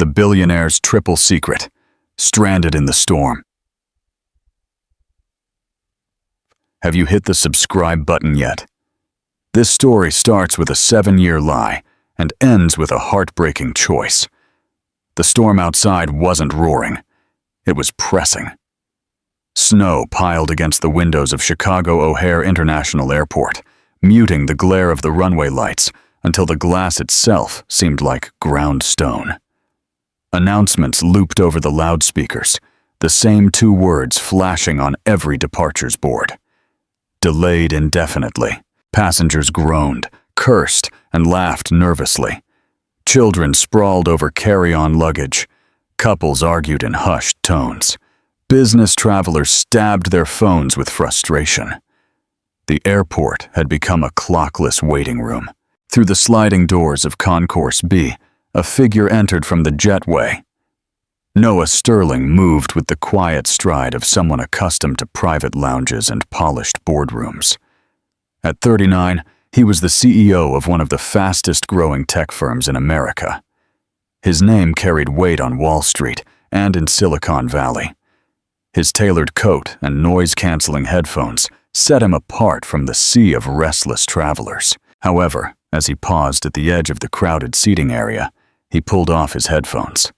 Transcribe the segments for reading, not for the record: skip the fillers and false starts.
The billionaire's triple secret, stranded in the storm. Have you hit the subscribe button yet? This story starts with a 7-year lie and ends with a heartbreaking choice. The storm outside wasn't roaring. It was pressing. Snow piled against the windows of Chicago O'Hare International Airport, muting the glare of the runway lights until the glass itself seemed like ground stone. Announcements looped over the loudspeakers, the same 2 words flashing on every departures board. Delayed indefinitely. Passengers groaned, cursed, and laughed nervously. Children sprawled over carry-on luggage. Couples argued in hushed tones. Business travelers stabbed their phones with frustration. The airport had become a clockless waiting room. Through the sliding doors of Concourse B, a figure entered from the jetway. Noah Sterling moved with the quiet stride of someone accustomed to private lounges and polished boardrooms. At 39, he was the CEO of one of the fastest-growing tech firms in America. His name carried weight on Wall Street and in Silicon Valley. His tailored coat and noise-canceling headphones set him apart from the sea of restless travelers. However, as he paused at the edge of the crowded seating area, he pulled off his headphones.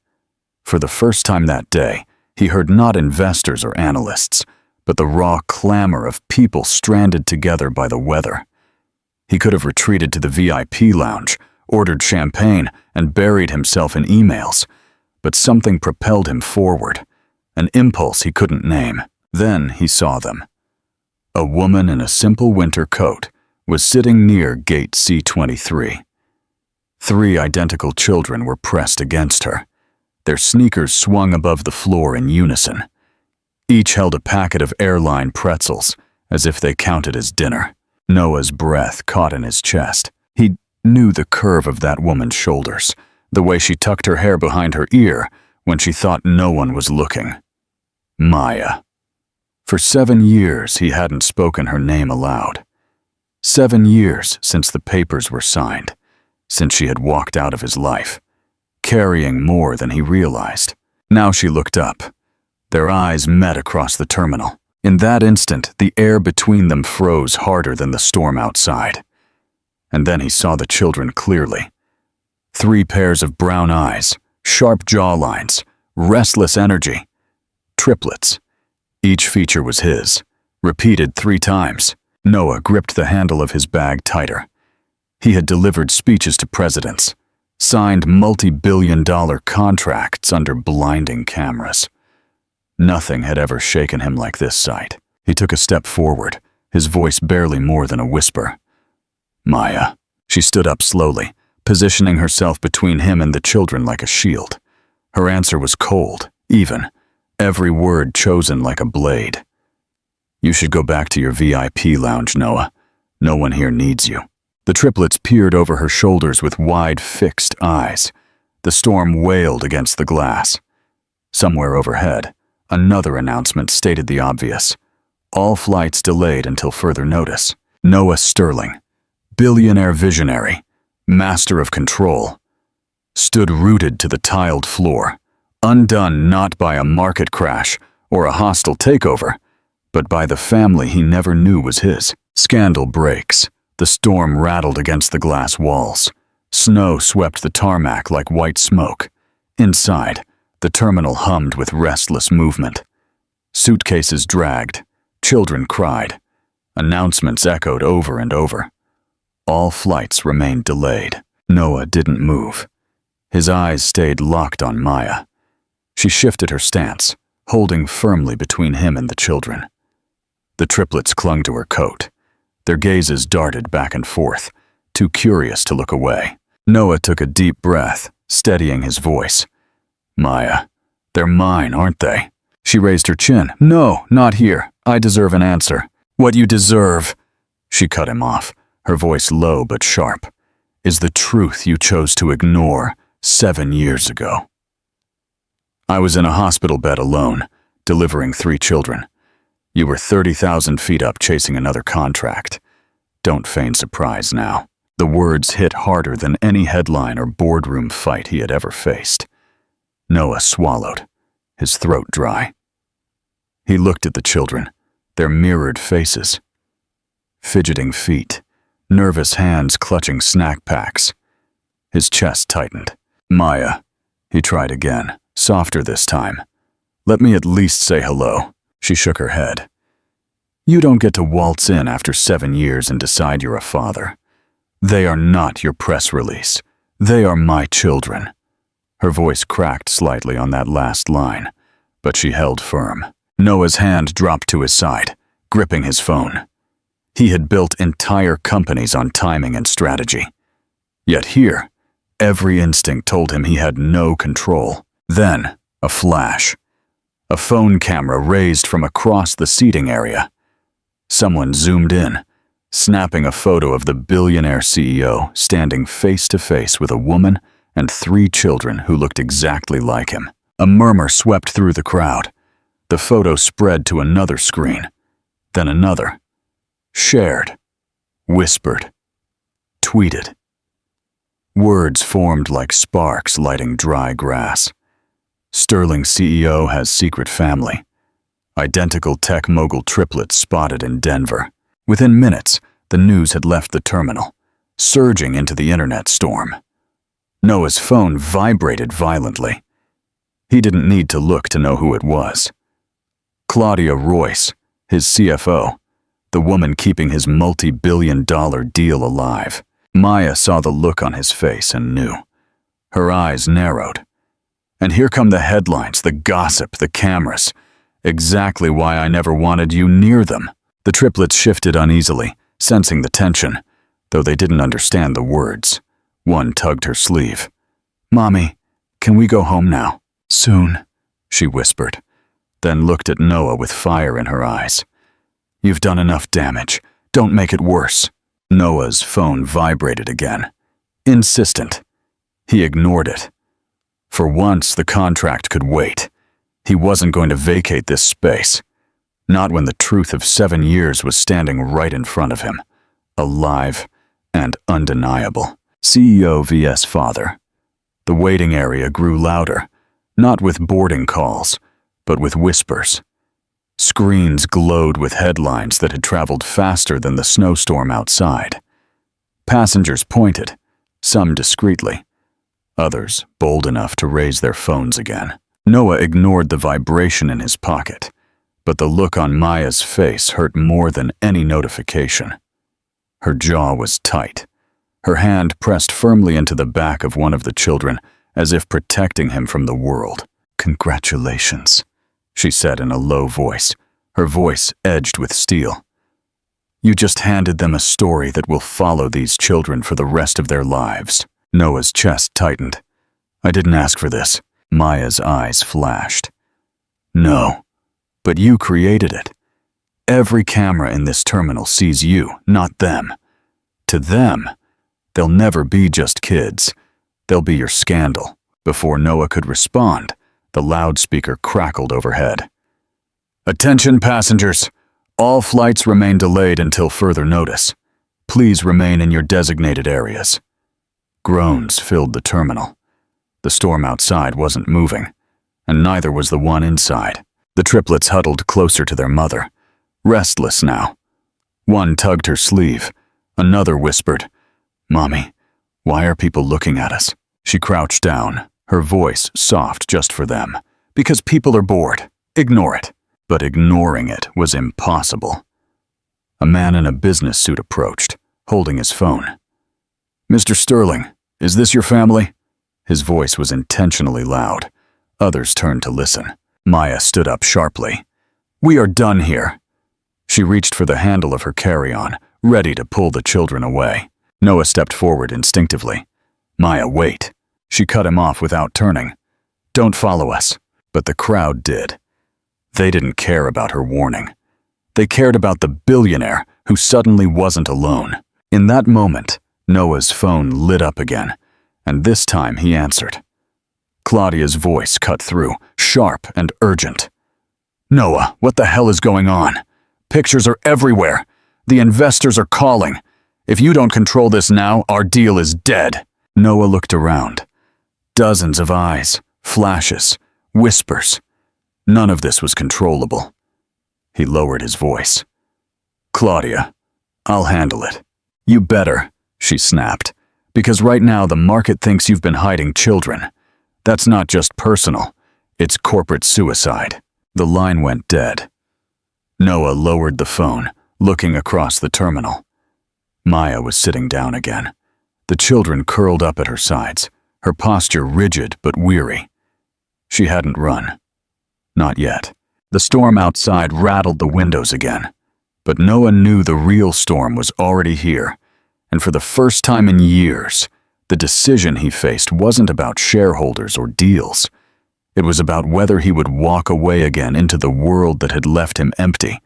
For the first time that day, he heard not investors or analysts, but the raw clamor of people stranded together by the weather. He could have retreated to the VIP lounge, ordered champagne, and buried himself in emails, but something propelled him forward, an impulse he couldn't name. Then he saw them. A woman in a simple winter coat was sitting near gate C23. 3 identical children were pressed against her. Their sneakers swung above the floor in unison. Each held a packet of airline pretzels, as if they counted as dinner. Noah's breath caught in his chest. He knew the curve of that woman's shoulders, the way she tucked her hair behind her ear when she thought no one was looking. Maya. For 7 years, he hadn't spoken her name aloud. 7 years since the papers were signed, since she had walked out of his life, carrying more than he realized. Now she looked up. Their eyes met across the terminal. In that instant, the air between them froze harder than the storm outside. And then he saw the children clearly. 3 pairs of brown eyes, sharp jawlines, restless energy. Triplets. Each feature was his, repeated 3 times. Noah gripped the handle of his bag tighter. He had delivered speeches to presidents, signed multi-billion-dollar contracts under blinding cameras. Nothing had ever shaken him like this sight. He took a step forward, his voice barely more than a whisper. Maya. She stood up slowly, positioning herself between him and the children like a shield. Her answer was cold, even, every word chosen like a blade. You should go back to your VIP lounge, Noah. No one here needs you. The triplets peered over her shoulders with wide, fixed eyes. The storm wailed against the glass. Somewhere overhead, another announcement stated the obvious. All flights delayed until further notice. Noah Sterling, billionaire visionary, master of control, stood rooted to the tiled floor, undone not by a market crash or a hostile takeover, but by the family he never knew was his. Scandal breaks. The storm rattled against the glass walls. Snow swept the tarmac like white smoke. Inside, the terminal hummed with restless movement. Suitcases dragged. Children cried. Announcements echoed over and over. All flights remained delayed. Noah didn't move. His eyes stayed locked on Maya. She shifted her stance, holding firmly between him and the children. The triplets clung to her coat. Their gazes darted back and forth, too curious to look away. Noah took a deep breath, steadying his voice. Maya, they're mine, aren't they? She raised her chin. No, not here. I deserve an answer. What you deserve, she cut him off, her voice low but sharp, is the truth you chose to ignore 7 years ago. I was in a hospital bed alone, delivering 3 children. You were 30,000 feet up chasing another contract. Don't feign surprise now. The words hit harder than any headline or boardroom fight he had ever faced. Noah swallowed, his throat dry. He looked at the children, their mirrored faces. Fidgeting feet, nervous hands clutching snack packs. His chest tightened. "Maya," he tried again, softer this time. "Let me at least say hello." She shook her head. "You don't get to waltz in after 7 years and decide you're a father. They are not your press release. They are my children." Her voice cracked slightly on that last line, but she held firm. Noah's hand dropped to his side, gripping his phone. He had built entire companies on timing and strategy. Yet here, every instinct told him he had no control. Then, a flash. A phone camera raised from across the seating area. Someone zoomed in, snapping a photo of the billionaire CEO standing face to face with a woman and 3 children who looked exactly like him. A murmur swept through the crowd. The photo spread to another screen, then another. Shared, whispered, tweeted. Words formed like sparks lighting dry grass. Sterling CEO has secret family. Identical tech mogul triplets spotted in Denver. Within minutes, the news had left the terminal, surging into the internet storm. Noah's phone vibrated violently. He didn't need to look to know who it was. Claudia Royce, his CFO, the woman keeping his multi-billion-dollar deal alive. Maya saw the look on his face and knew. Her eyes narrowed. And here come the headlines, the gossip, the cameras. Exactly why I never wanted you near them. The triplets shifted uneasily, sensing the tension, though they didn't understand the words. One tugged her sleeve. "Mommy, can we go home now?" "Soon," she whispered, then looked at Noah with fire in her eyes. "You've done enough damage. Don't make it worse." Noah's phone vibrated again. Insistent. He ignored it. For once, the contract could wait. He wasn't going to vacate this space. Not when the truth of 7 years was standing right in front of him. Alive and undeniable. CEO vs. father. The waiting area grew louder, not with boarding calls, but with whispers. Screens glowed with headlines that had traveled faster than the snowstorm outside. Passengers pointed, some discreetly, others bold enough to raise their phones again. Noah ignored the vibration in his pocket, but the look on Maya's face hurt more than any notification. Her jaw was tight. Her hand pressed firmly into the back of one of the children, as if protecting him from the world. "Congratulations," she said in a low voice, her voice edged with steel. "You just handed them a story that will follow these children for the rest of their lives." Noah's chest tightened. "I didn't ask for this." Maya's eyes flashed. "No, but you created it. Every camera in this terminal sees you, not them. To them, they'll never be just kids. They'll be your scandal." Before Noah could respond, the loudspeaker crackled overhead. "Attention passengers! All flights remain delayed until further notice. Please remain in your designated areas." Groans filled the terminal. The storm outside wasn't moving, and neither was the one inside. The triplets huddled closer to their mother, restless now. One tugged her sleeve. Another whispered, "Mommy, why are people looking at us?" She crouched down, her voice soft just for them. "Because people are bored. Ignore it." But ignoring it was impossible. A man in a business suit approached, holding his phone. "Mr. Sterling, is this your family?" His voice was intentionally loud. Others turned to listen. Maya stood up sharply. "We are done here." She reached for the handle of her carry-on, ready to pull the children away. Noah stepped forward instinctively. "Maya, wait." She cut him off without turning. "Don't follow us." But the crowd did. They didn't care about her warning. They cared about the billionaire who suddenly wasn't alone. In that moment, Noah's phone lit up again, and this time he answered. Claudia's voice cut through, sharp and urgent. "Noah, what the hell is going on? Pictures are everywhere. The investors are calling. If you don't control this now, our deal is dead." Noah looked around. Dozens of eyes, flashes, whispers. None of this was controllable. He lowered his voice. "Claudia, I'll handle it." "You better," she snapped, "because right now the market thinks you've been hiding children. That's not just personal, it's corporate suicide." The line went dead. Noah lowered the phone, looking across the terminal. Maya was sitting down again. The children curled up at her sides, her posture rigid but weary. She hadn't run. Not yet. The storm outside rattled the windows again. But Noah knew the real storm was already here, and for the first time in years, the decision he faced wasn't about shareholders or deals. It was about whether he would walk away again into the world that had left him empty,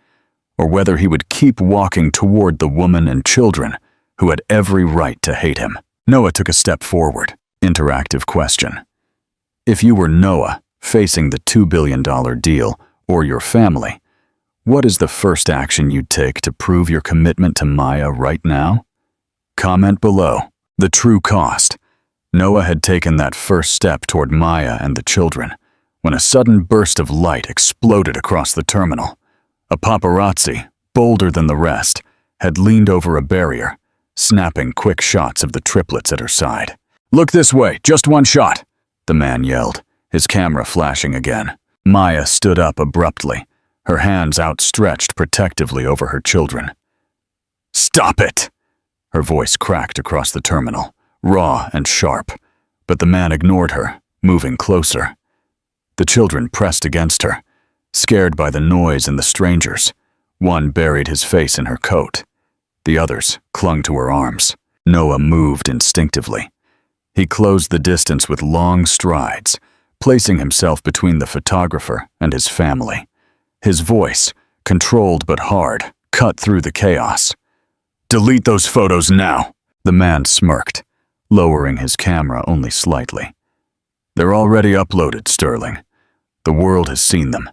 or whether he would keep walking toward the woman and children who had every right to hate him. Noah took a step forward. Interactive question. If you were Noah, facing the $2 billion deal, or your family, what is the first action you'd take to prove your commitment to Maya right now? Comment below. The true cost. Noah had taken that first step toward Maya and the children, when a sudden burst of light exploded across the terminal. A paparazzi, bolder than the rest, had leaned over a barrier, snapping quick shots of the triplets at her side. "Look this way, just one shot," the man yelled, his camera flashing again. Maya stood up abruptly, her hands outstretched protectively over her children. "Stop it!" Her voice cracked across the terminal, raw and sharp, but the man ignored her, moving closer. The children pressed against her, scared by the noise and the strangers. One buried his face in her coat. The others clung to her arms. Noah moved instinctively. He closed the distance with long strides, placing himself between the photographer and his family. His voice, controlled but hard, cut through the chaos. "Delete those photos now," the man smirked, lowering his camera only slightly. "They're already uploaded, Sterling. The world has seen them,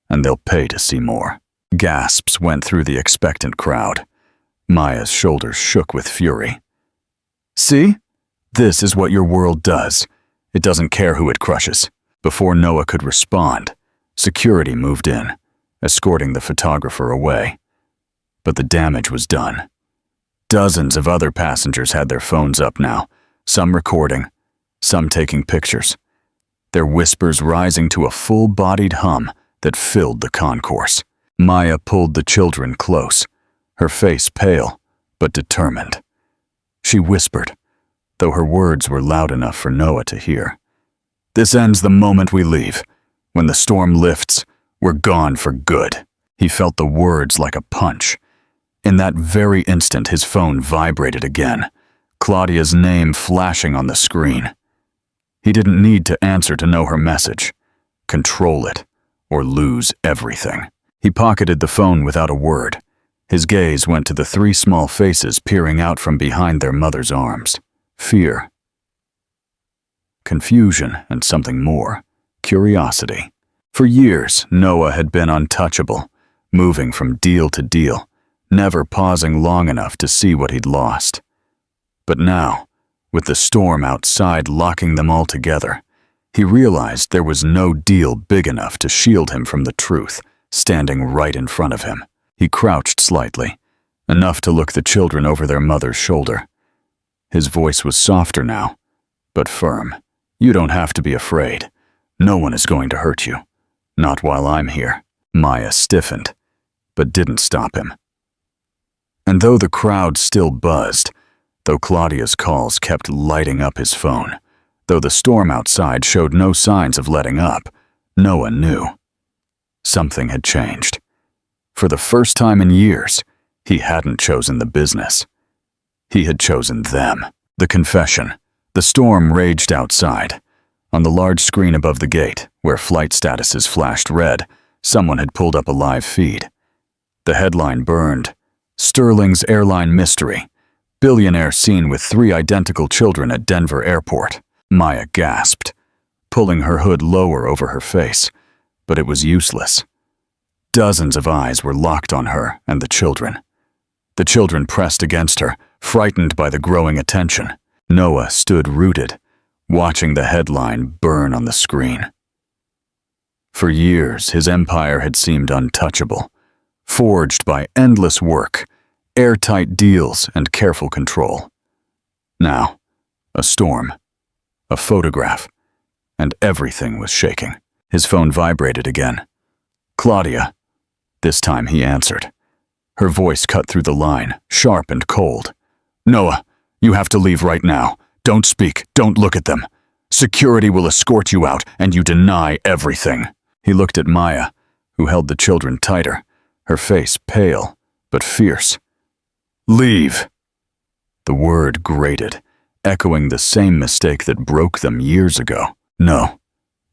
and they'll pay to see more." Gasps went through the expectant crowd. Maya's shoulders shook with fury. "See? This is what your world does. It doesn't care who it crushes." Before Noah could respond, security moved in, escorting the photographer away. But the damage was done. Dozens of other passengers had their phones up now, some recording, some taking pictures, their whispers rising to a full-bodied hum that filled the concourse. Maya pulled the children close, her face pale but determined. She whispered, though her words were loud enough for Noah to hear. "This ends the moment we leave. When the storm lifts, we're gone for good." He felt the words like a punch. In that very instant, his phone vibrated again, Claudia's name flashing on the screen. He didn't need to answer to know her message. Control it, or lose everything. He pocketed the phone without a word. His gaze went to the three small faces peering out from behind their mother's arms. Fear, confusion, and something more, curiosity. For years, Noah had been untouchable, moving from deal to deal, never pausing long enough to see what he'd lost. But now, with the storm outside locking them all together, he realized there was no deal big enough to shield him from the truth, standing right in front of him. He crouched slightly, enough to look the children over their mother's shoulder. His voice was softer now, but firm. "You don't have to be afraid. No one is going to hurt you. Not while I'm here." Maya stiffened, but didn't stop him. And though the crowd still buzzed, though Claudia's calls kept lighting up his phone, though the storm outside showed no signs of letting up, Noah knew. Something had changed. For the first time in years, he hadn't chosen the business. He had chosen them. The confession. The storm raged outside. On the large screen above the gate, where flight statuses flashed red, someone had pulled up a live feed. The headline burned, "Sterling's Airline Mystery. Billionaire seen with 3 identical children at Denver Airport." Maya gasped, pulling her hood lower over her face, but it was useless. Dozens of eyes were locked on her and the children. The children pressed against her, frightened by the growing attention. Noah stood rooted, watching the headline burn on the screen. For years, his empire had seemed untouchable, forged by endless work, airtight deals, and careful control. Now, a storm, a photograph, and everything was shaking. His phone vibrated again. Claudia. This time he answered. Her voice cut through the line, sharp and cold. Noah, you have to leave right now. Don't speak, don't look at them. Security will escort you out, and you deny everything. He looked at Maya, who held the children tighter, her face pale but fierce. Leave. The word grated, echoing the same mistake that broke them years ago. No,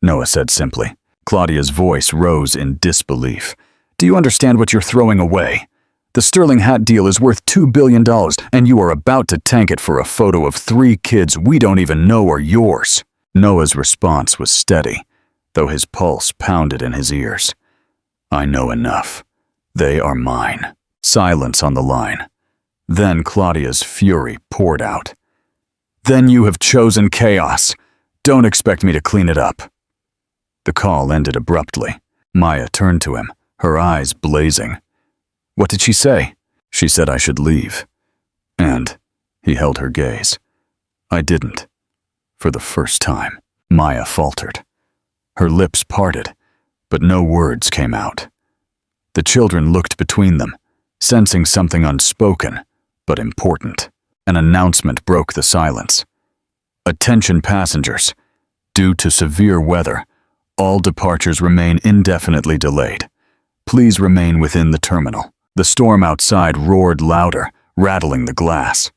Noah said simply. Claudia's voice rose in disbelief. Do you understand what you're throwing away? The Sterling hat deal is worth $2 billion, and you are about to tank it for a photo of 3 kids we don't even know are yours. Noah's response was steady, though his pulse pounded in his ears. I know enough. They are mine. Silence on the line. Then Claudia's fury poured out. Then you have chosen chaos. Don't expect me to clean it up. The call ended abruptly. Maya turned to him, her eyes blazing. What did she say? She said I should leave. And he held her gaze. I didn't. For the first time, Maya faltered. Her lips parted, but no words came out. The children looked between them, sensing something unspoken, but important. An announcement broke the silence. Attention passengers. Due to severe weather, all departures remain indefinitely delayed. Please remain within the terminal. The storm outside roared louder, rattling the glass.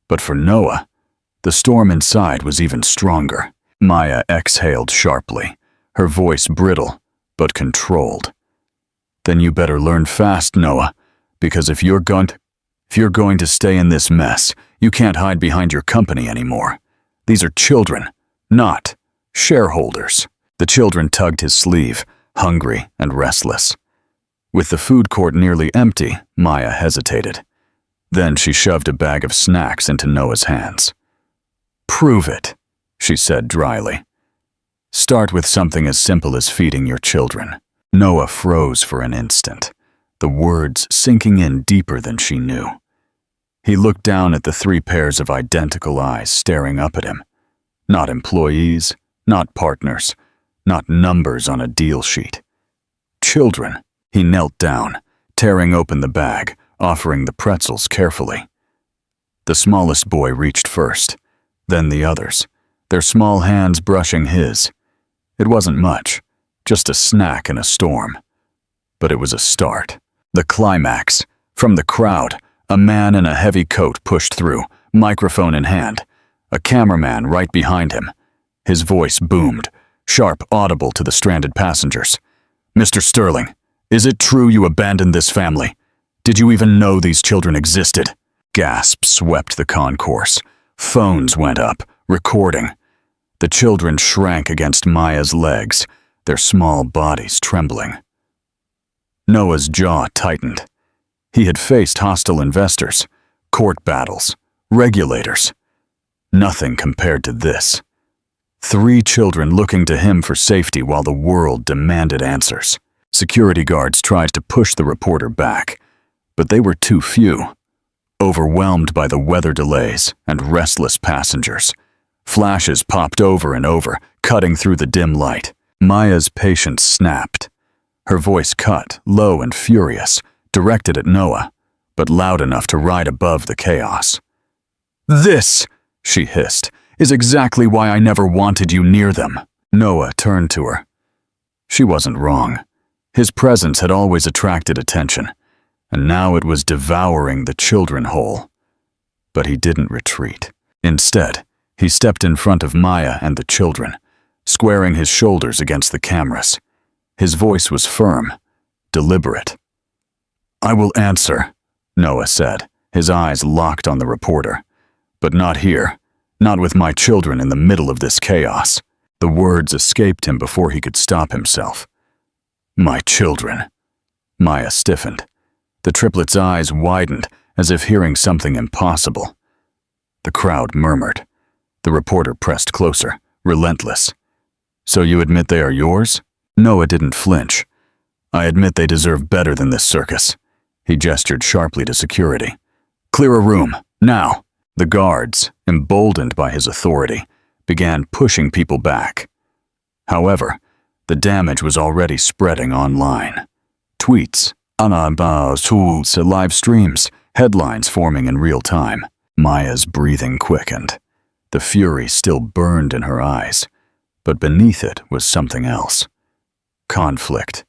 But for Noah, the storm inside was even stronger. Maya exhaled sharply, her voice brittle, but controlled. Then you better learn fast, Noah, because if you're going to stay in this mess, you can't hide behind your company anymore. These are children, not shareholders. The children tugged his sleeve, hungry and restless. With the food court nearly empty, Maya hesitated. Then she shoved a bag of snacks into Noah's hands. Prove it, she said dryly. Start with something as simple as feeding your children. Noah froze for an instant, the words sinking in deeper than she knew. He looked down at the 3 pairs of identical eyes staring up at him. Not employees, not partners, not numbers on a deal sheet. Children. He knelt down, tearing open the bag, offering the pretzels carefully. The smallest boy reached first, then the others, their small hands brushing his. It wasn't much, just a snack in a storm. But it was a start. The climax. From the crowd, a man in a heavy coat pushed through, microphone in hand, a cameraman right behind him. His voice boomed, sharp, audible to the stranded passengers. Mr. Sterling, is it true you abandoned this family? Did you even know these children existed? Gasps swept the concourse. Phones went up, recording. The children shrank against Maya's legs, their small bodies trembling. Noah's jaw tightened. He had faced hostile investors, court battles, regulators. Nothing compared to this. 3 children looking to him for safety while the world demanded answers. Security guards tried to push the reporter back, but they were too few. Overwhelmed by the weather delays and restless passengers, flashes popped over and over, cutting through the dim light. Maya's patience snapped. Her voice cut, low and furious, directed at Noah, but loud enough to ride above the chaos. This, she hissed, is exactly why I never wanted you near them. Noah turned to her. She wasn't wrong. His presence had always attracted attention, and now it was devouring the children whole. But he didn't retreat. Instead, he stepped in front of Maya and the children, squaring his shoulders against the cameras. His voice was firm, deliberate. I will answer, Noah said, his eyes locked on the reporter. But not here, not with my children in the middle of this chaos. The words escaped him before he could stop himself. My children. Maya stiffened. The triplets' eyes widened, as if hearing something impossible. The crowd murmured. The reporter pressed closer, relentless. So you admit they are yours? Noah didn't flinch. I admit they deserve better than this circus. He gestured sharply to security. Clear a room, now. The guards, emboldened by his authority, began pushing people back. However, the damage was already spreading online. Tweets, live streams, headlines forming in real time. Maya's breathing quickened. The fury still burned in her eyes, but beneath it was something else. Conflict,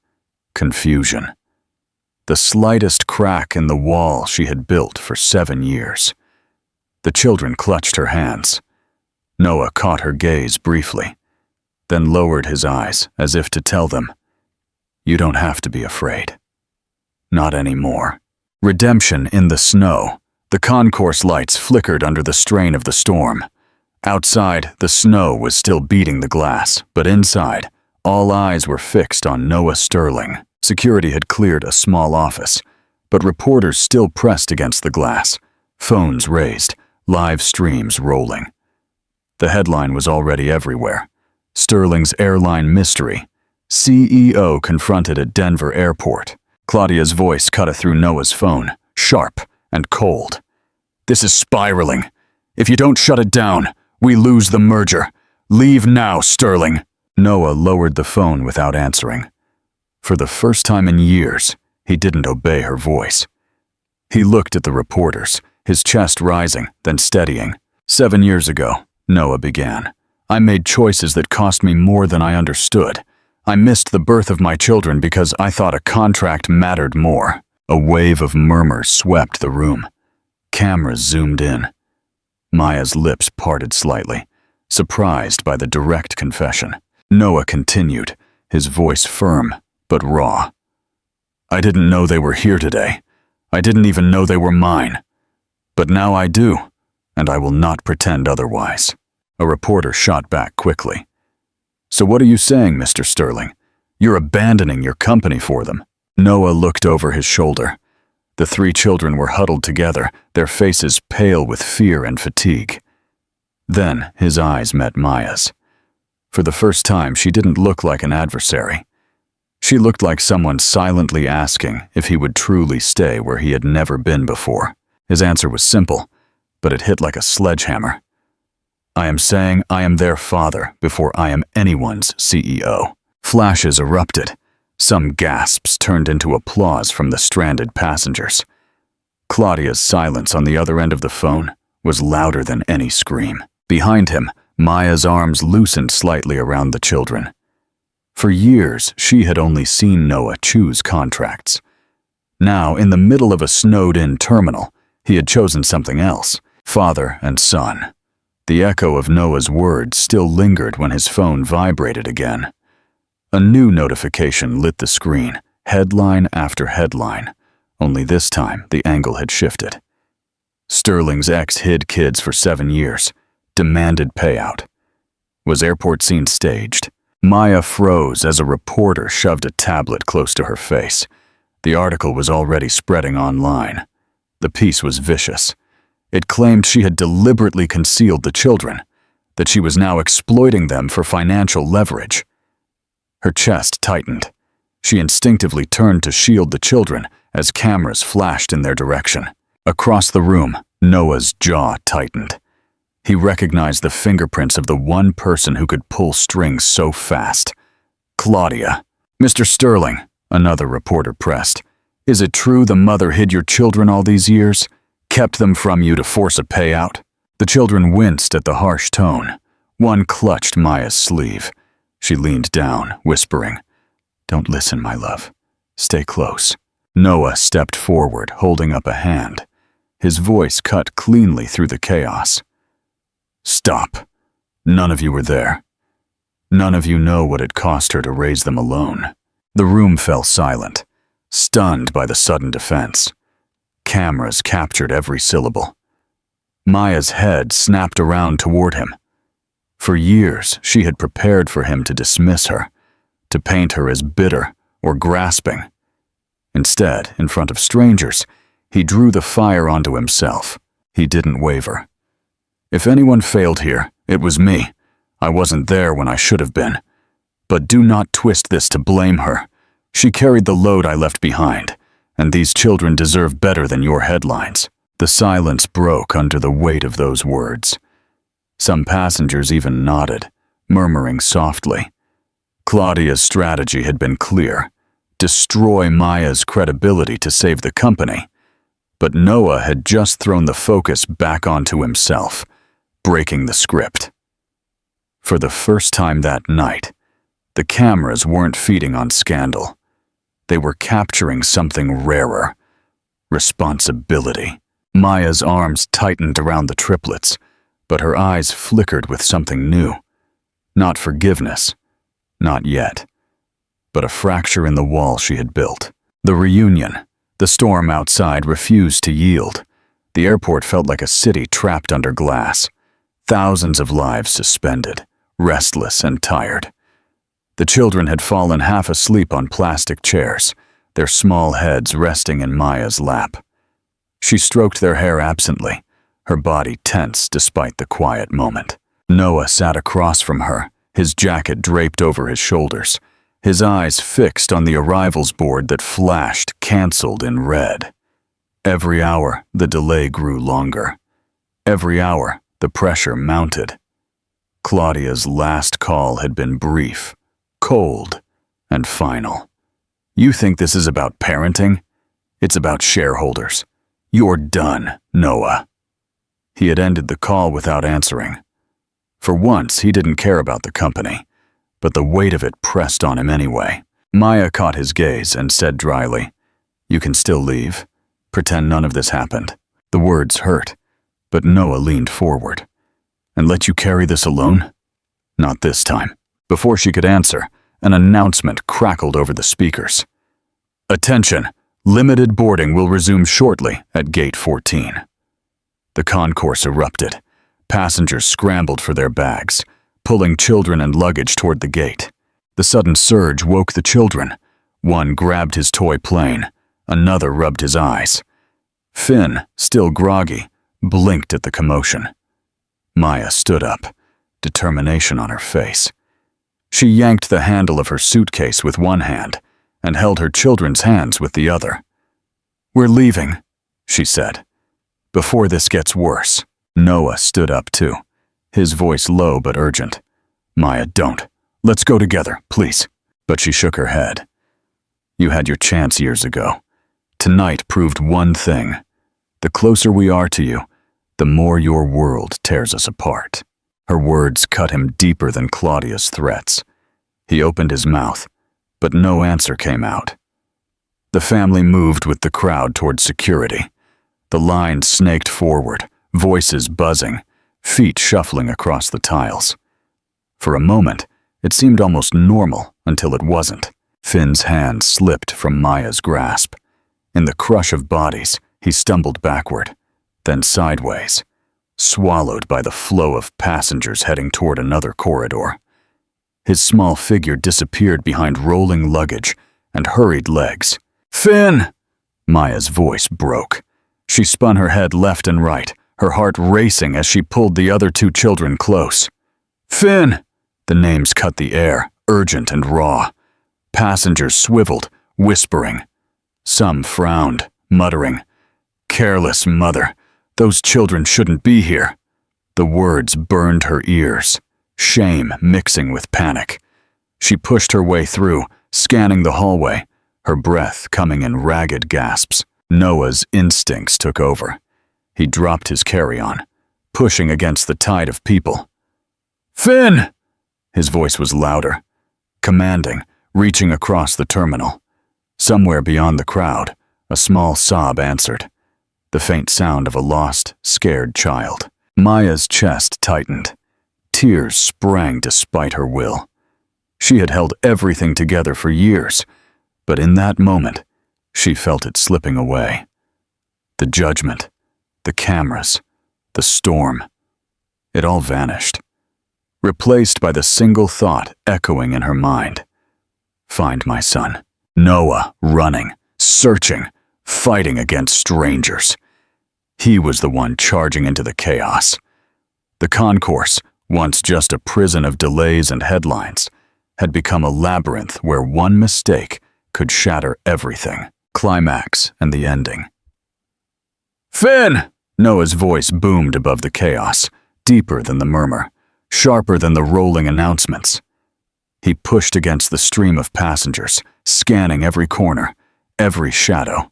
confusion. The slightest crack in the wall she had built for 7 years. The children clutched her hands. Noah caught her gaze briefly, then lowered his eyes as if to tell them, "You don't have to be afraid. Not anymore." Redemption in the snow. The concourse lights flickered under the strain of the storm. Outside, the snow was still beating the glass, but inside, all eyes were fixed on Noah Sterling. Security had cleared a small office, but reporters still pressed against the glass, phones raised, live streams rolling. The headline was already everywhere. Sterling's airline mystery. CEO confronted at Denver airport. Claudia's voice cut through Noah's phone, sharp and cold. "This is spiraling. If you don't shut it down, we lose the merger. Leave now, Sterling." Noah lowered the phone without answering. For the first time in years, he didn't obey her voice. He looked at the reporters, his chest rising, then steadying. 7 years ago, Noah began. I made choices that cost me more than I understood. I missed the birth of my children because I thought a contract mattered more. A wave of murmurs swept the room. Cameras zoomed in. Maya's lips parted slightly, surprised by the direct confession. Noah continued, his voice firm but raw. I didn't know they were here today. I didn't even know they were mine. But now I do, and I will not pretend otherwise. A reporter shot back quickly. So what are you saying, Mr. Sterling? You're abandoning your company for them. Noah looked over his shoulder. The 3 children were huddled together, their faces pale with fear and fatigue. Then his eyes met Maya's. For the first time, she didn't look like an adversary. She looked like someone silently asking if he would truly stay where he had never been before. His answer was simple, but it hit like a sledgehammer. I am saying I am their father before I am anyone's CEO. Flashes erupted. Some gasps turned into applause from the stranded passengers. Claudia's silence on the other end of the phone was louder than any scream. Behind him, Maya's arms loosened slightly around the children. For years, she had only seen Noah choose contracts. Now, in the middle of a snowed-in terminal, he had chosen something else, father and son. The echo of Noah's words still lingered when his phone vibrated again. A new notification lit the screen, headline after headline, only this time the angle had shifted. Sterling's ex hid kids for 7 years, demanded payout. Was airport scene staged? Maya froze as a reporter shoved a tablet close to her face. The article was already spreading online. The piece was vicious. It claimed she had deliberately concealed the children, that she was now exploiting them for financial leverage. Her chest tightened. She instinctively turned to shield the children as cameras flashed in their direction. Across the room, Noah's jaw tightened. He recognized the fingerprints of the one person who could pull strings so fast. Claudia. Mr. Sterling, another reporter pressed. Is it true the mother hid your children all these years? Kept them from you to force a payout? The children winced at the harsh tone. One clutched Maya's sleeve. She leaned down, whispering, Don't listen, my love. Stay close. Noah stepped forward, holding up a hand. His voice cut cleanly through the chaos. Stop. None of you were there. None of you know what it cost her to raise them alone. The room fell silent, stunned by the sudden defense. Cameras captured every syllable. Maya's head snapped around toward him. For years, she had prepared for him to dismiss her, to paint her as bitter or grasping. Instead, in front of strangers, he drew the fire onto himself. He didn't waver. If anyone failed here, It was me. I wasn't there when I should have been. But do not twist this to blame her. She carried the load I left behind, and these children deserve better than your headlines." The silence broke under the weight of those words. Some passengers even nodded, murmuring softly. Claudia's strategy had been clear: destroy Maya's credibility to save the company. But Noah had just thrown the focus back onto himself, breaking the script. For the first time that night, the cameras weren't feeding on scandal. They were capturing something rarer: responsibility. Maya's arms tightened around the triplets, but her eyes flickered with something new. Not forgiveness, not yet, but a fracture in the wall she had built. The reunion, the storm outside, refused to yield. The airport felt like a city trapped under glass. Thousands of lives suspended, restless and tired. The children had fallen half asleep on plastic chairs, their small heads resting in Maya's lap. She stroked their hair absently, her body tense despite the quiet moment. Noah sat across from her, his jacket draped over his shoulders, his eyes fixed on the arrivals board that flashed canceled in red. Every hour, the delay grew longer. Every hour, the pressure mounted. Claudia's last call had been brief, cold, and final. "You think this is about parenting? It's about shareholders. You're done, Noah." He had ended the call without answering. For once, he didn't care about the company, but the weight of it pressed on him anyway. Maya caught his gaze and said dryly, "You can still leave. Pretend none of this happened." The words hurt, but Noah leaned forward. "And let you carry this alone?" "Not this time." Before she could answer, an announcement crackled over the speakers. "Attention! Limited boarding will resume shortly at Gate 14. The concourse erupted. Passengers scrambled for their bags, pulling children and luggage toward the gate. The sudden surge woke the children. One grabbed his toy plane, another rubbed his eyes. Finn, still groggy, blinked at the commotion. Maya stood up, determination on her face. She yanked the handle of her suitcase with one hand and held her children's hands with the other. "We're leaving," she said, "before this gets worse." Noah stood up too, his voice low but urgent. "Maya, don't. Let's go together, please." But she shook her head. "You had your chance years ago. Tonight proved one thing. The closer we are to you, the more your world tears us apart." Her words cut him deeper than Claudia's threats. He opened his mouth, but no answer came out. The family moved with the crowd toward security. The line snaked forward, voices buzzing, feet shuffling across the tiles. For a moment, it seemed almost normal until it wasn't. Finn's hand slipped from Maya's grasp. In the crush of bodies, he stumbled backward, then sideways, swallowed by the flow of passengers heading toward another corridor. His small figure disappeared behind rolling luggage and hurried legs. "Finn!" Maya's voice broke. She spun her head left and right, her heart racing as she pulled the other two children close. "Finn!" The names cut the air, urgent and raw. Passengers swiveled, whispering. Some frowned, muttering, "Careless mother, those children shouldn't be here." The words burned her ears, shame mixing with panic. She pushed her way through, scanning the hallway, her breath coming in ragged gasps. Noah's instincts took over. He dropped his carry-on, pushing against the tide of people. "Finn!" His voice was louder, commanding, reaching across the terminal. Somewhere beyond the crowd, a small sob answered, the faint sound of a lost, scared child. Maya's chest tightened. Tears sprang despite her will. She had held everything together for years, but in that moment, she felt it slipping away. The judgment, the cameras, the storm, it all vanished, replaced by the single thought echoing in her mind. Find my son. Noah, running, searching, fighting against strangers. He was the one charging into the chaos. The concourse, once just a prison of delays and headlines, had become a labyrinth where one mistake could shatter everything. Climax and the ending. "Finn!" Noah's voice boomed above the chaos, deeper than the murmur, sharper than the rolling announcements. He pushed against the stream of passengers, scanning every corner, every shadow.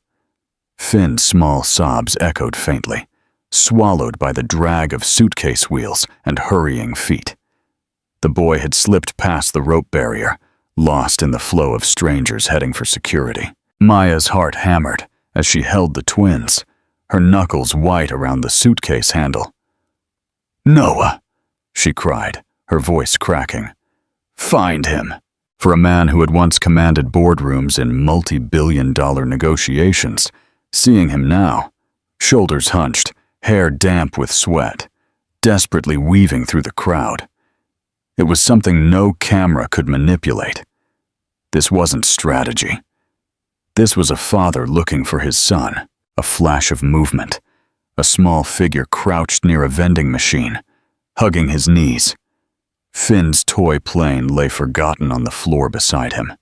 Finn's small sobs echoed faintly, swallowed by the drag of suitcase wheels and hurrying feet. The boy had slipped past the rope barrier, lost in the flow of strangers heading for security. Maya's heart hammered as she held the twins, her knuckles white around the suitcase handle. "Noah!" she cried, her voice cracking. "Find him!" For a man who had once commanded boardrooms in multi-billion-dollar negotiations, seeing him now, shoulders hunched, hair damp with sweat, desperately weaving through the crowd. It was something no camera could manipulate. This wasn't strategy. This was a father looking for his son, a flash of movement, a small figure crouched near a vending machine, hugging his knees. Finn's toy plane lay forgotten on the floor beside him.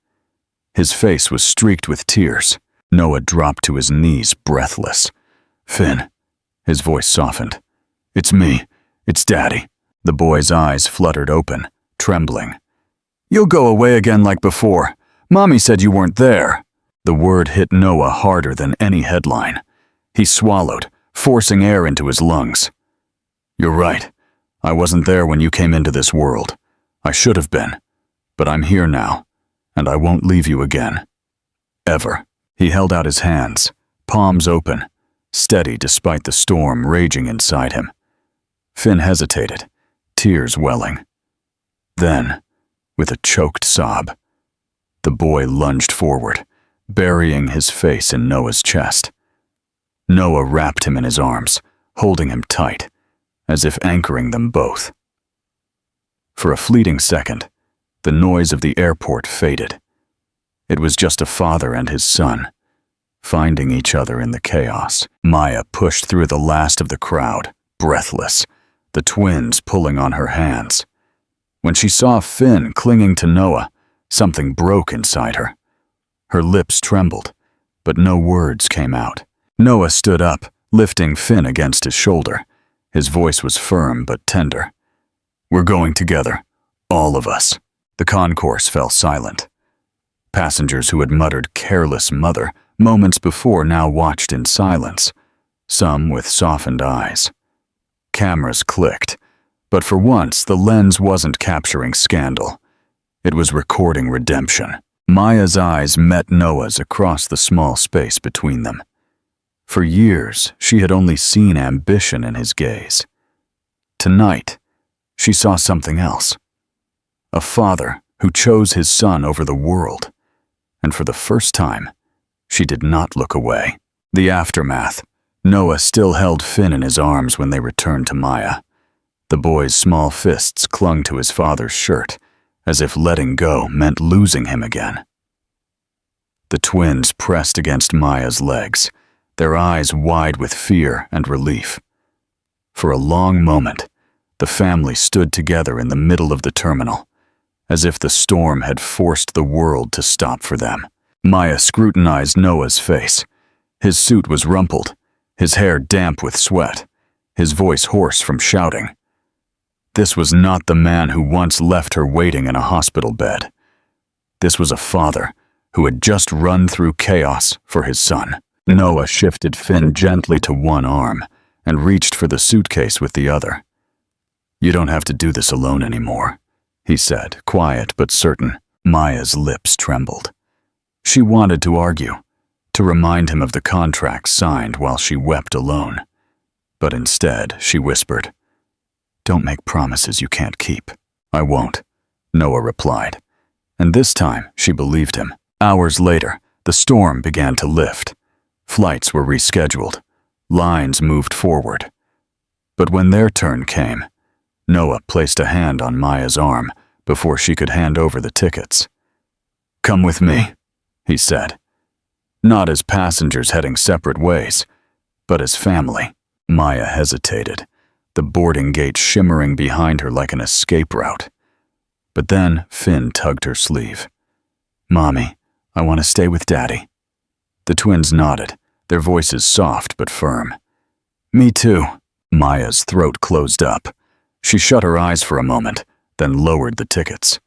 His face was streaked with tears. Noah dropped to his knees, breathless. "Finn," his voice softened. "It's me. It's Daddy." The boy's eyes fluttered open, trembling. "You'll go away again like before. Mommy said you weren't there." The word hit Noah harder than any headline. He swallowed, forcing air into his lungs. "You're right. I wasn't there when you came into this world. I should have been. But I'm here now, and I won't leave you again. Ever." He held out his hands, palms open, steady despite the storm raging inside him. Finn hesitated, tears welling. Then, with a choked sob, the boy lunged forward, burying his face in Noah's chest. Noah wrapped him in his arms, holding him tight, as if anchoring them both. For a fleeting second, the noise of the airport faded. It was just a father and his son, finding each other in the chaos. Maya pushed through the last of the crowd, breathless, the twins pulling on her hands. When she saw Finn clinging to Noah, something broke inside her. Her lips trembled, but no words came out. Noah stood up, lifting Finn against his shoulder. His voice was firm but tender. "We're going together, all of us." The concourse fell silent. Passengers who had muttered "careless mother" moments before now watched in silence, some with softened eyes. Cameras clicked, but for once the lens wasn't capturing scandal. It was recording redemption. Maya's eyes met Noah's across the small space between them. For years, she had only seen ambition in his gaze. Tonight, she saw something else. A father who chose his son over the world. And for the first time, she did not look away. The aftermath. Noah still held Finn in his arms when they returned to Maya. The boy's small fists clung to his father's shirt, as if letting go meant losing him again. The twins pressed against Maya's legs, their eyes wide with fear and relief. For a long moment, the family stood together in the middle of the terminal, as if the storm had forced the world to stop for them. Maya scrutinized Noah's face. His suit was rumpled, his hair damp with sweat, his voice hoarse from shouting. This was not the man who once left her waiting in a hospital bed. This was a father who had just run through chaos for his son. Noah shifted Finn gently to one arm and reached for the suitcase with the other. "You don't have to do this alone anymore," he said, quiet but certain. Maya's lips trembled. She wanted to argue, to remind him of the contract signed while she wept alone. But instead, she whispered, "Don't make promises you can't keep." "I won't," Noah replied. And this time, she believed him. Hours later, the storm began to lift. Flights were rescheduled. Lines moved forward. But when their turn came, Noah placed a hand on Maya's arm before she could hand over the tickets. "Come with me," he said. Not as passengers heading separate ways, but as family. Maya hesitated, the boarding gate shimmering behind her like an escape route. But then Finn tugged her sleeve. "Mommy, I want to stay with Daddy." The twins nodded, their voices soft but firm. "Me too." Maya's throat closed up. She shut her eyes for a moment, then lowered the tickets.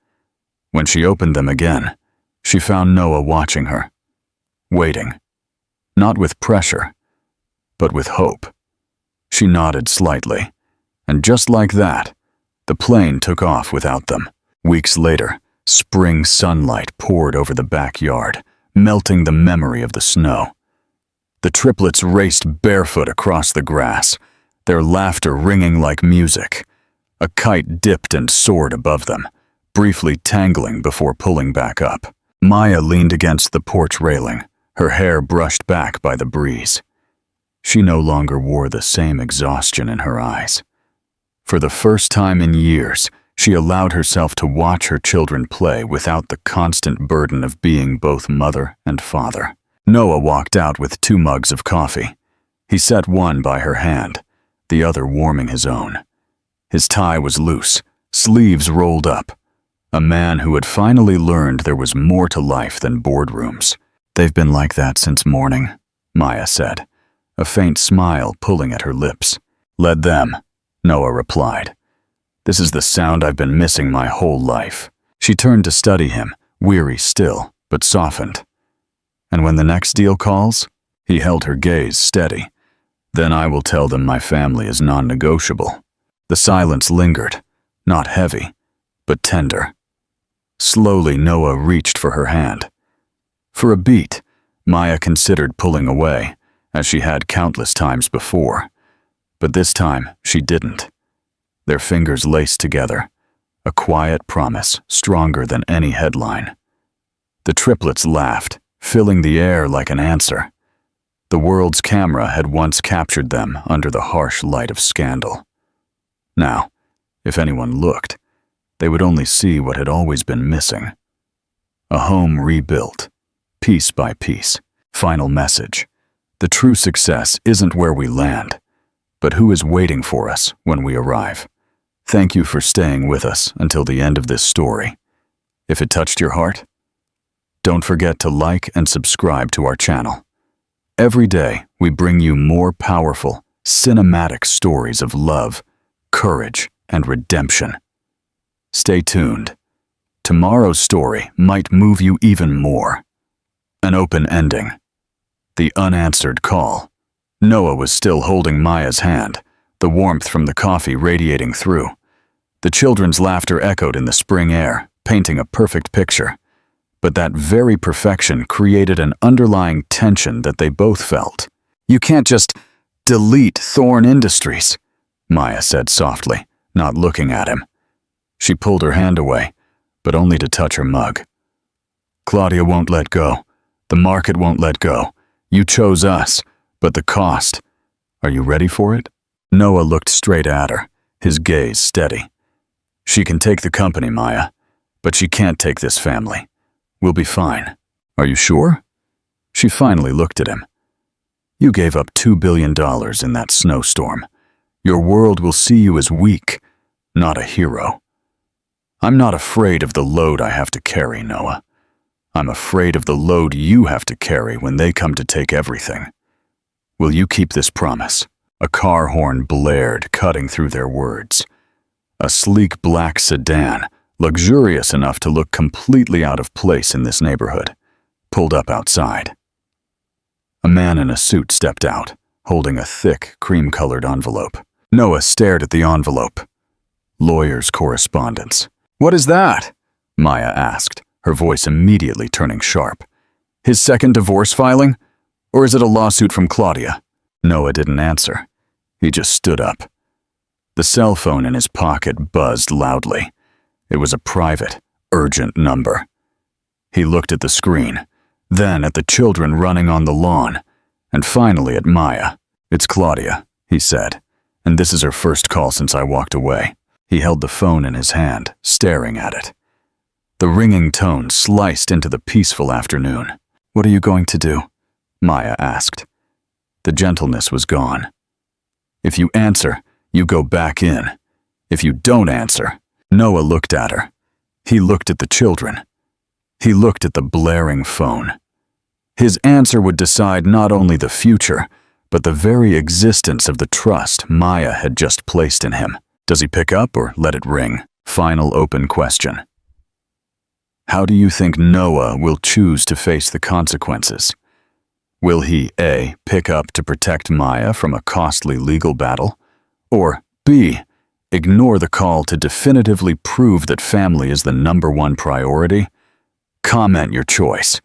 When she opened them again, she found Noah watching her, waiting, not with pressure, but with hope. She nodded slightly, and just like that, the plane took off without them. Weeks later, spring sunlight poured over the backyard, melting the memory of the snow. The triplets raced barefoot across the grass, their laughter ringing like music. A kite dipped and soared above them, briefly tangling before pulling back up. Maya leaned against the porch railing, her hair brushed back by the breeze. She no longer wore the same exhaustion in her eyes. For the first time in years, she allowed herself to watch her children play without the constant burden of being both mother and father. Noah walked out with 2 mugs of coffee. He set one by her hand, the other warming his own. His tie was loose, sleeves rolled up. A man who had finally learned there was more to life than boardrooms. "They've been like that since morning," Maya said, a faint smile pulling at her lips. "Let them," Noah replied. "This is the sound I've been missing my whole life." She turned to study him, weary still, but softened. "And when the next deal calls?" He held her gaze steady. "Then I will tell them my family is non-negotiable." The silence lingered, not heavy, but tender. Slowly, Noah reached for her hand. For a beat, Maya considered pulling away, as she had countless times before. But this time, she didn't. Their fingers laced together, a quiet promise stronger than any headline. The triplets laughed, filling the air like an answer. The world's camera had once captured them under the harsh light of scandal. Now, if anyone looked, they would only see what had always been missing. A home rebuilt, piece by piece. Final message: the true success isn't where we land, but who is waiting for us when we arrive. Thank you for staying with us until the end of this story. If it touched your heart, don't forget to like and subscribe to our channel. Every day, we bring you more powerful, cinematic stories of love, courage, and redemption. Stay tuned. Tomorrow's story might move you even more. An open ending. The unanswered call. Noah was still holding Maya's hand, the warmth from the coffee radiating through. The children's laughter echoed in the spring air, painting a perfect picture. But that very perfection created an underlying tension that they both felt. "You can't just delete Thorn Industries," Maya said softly, not looking at him. She pulled her hand away, but only to touch her mug. "Claudia won't let go. The market won't let go. You chose us, but the cost. Are you ready for it?" Noah looked straight at her, his gaze steady. "She can take the company, Maya, but she can't take this family. We'll be fine. Are you sure?" She finally looked at him. "You gave up $2 billion in that snowstorm. Your world will see you as weak, not a hero. I'm not afraid of the load I have to carry, Noah. I'm afraid of the load you have to carry when they come to take everything. Will you keep this promise?" A car horn blared, cutting through their words. A sleek black sedan, luxurious enough to look completely out of place in this neighborhood, pulled up outside. A man in a suit stepped out, holding a thick, cream-colored envelope. Noah stared at the envelope. Lawyer's correspondence. "What is that?" Maya asked, her voice immediately turning sharp. "His second divorce filing? Or is it a lawsuit from Claudia?" Noah didn't answer. He just stood up. The cell phone in his pocket buzzed loudly. It was a private, urgent number. He looked at the screen, then at the children running on the lawn, and finally at Maya. "It's Claudia," he said, "and this is her first call since I walked away." He held the phone in his hand, staring at it. The ringing tone sliced into the peaceful afternoon. "What are you going to do?" Maya asked. The gentleness was gone. "If you answer, You go back in. If you don't answer, Noah looked at her. He looked at the children. He looked at the blaring phone. His answer would decide not only the future, but the very existence of the trust Maya had just placed in him. Does he pick up or let it ring? Final open question. How do you think Noah will choose to face the consequences? Will he A, pick up to protect Maya from a costly legal battle? Or B, ignore the call to definitively prove that family is the #1 priority? Comment your choice.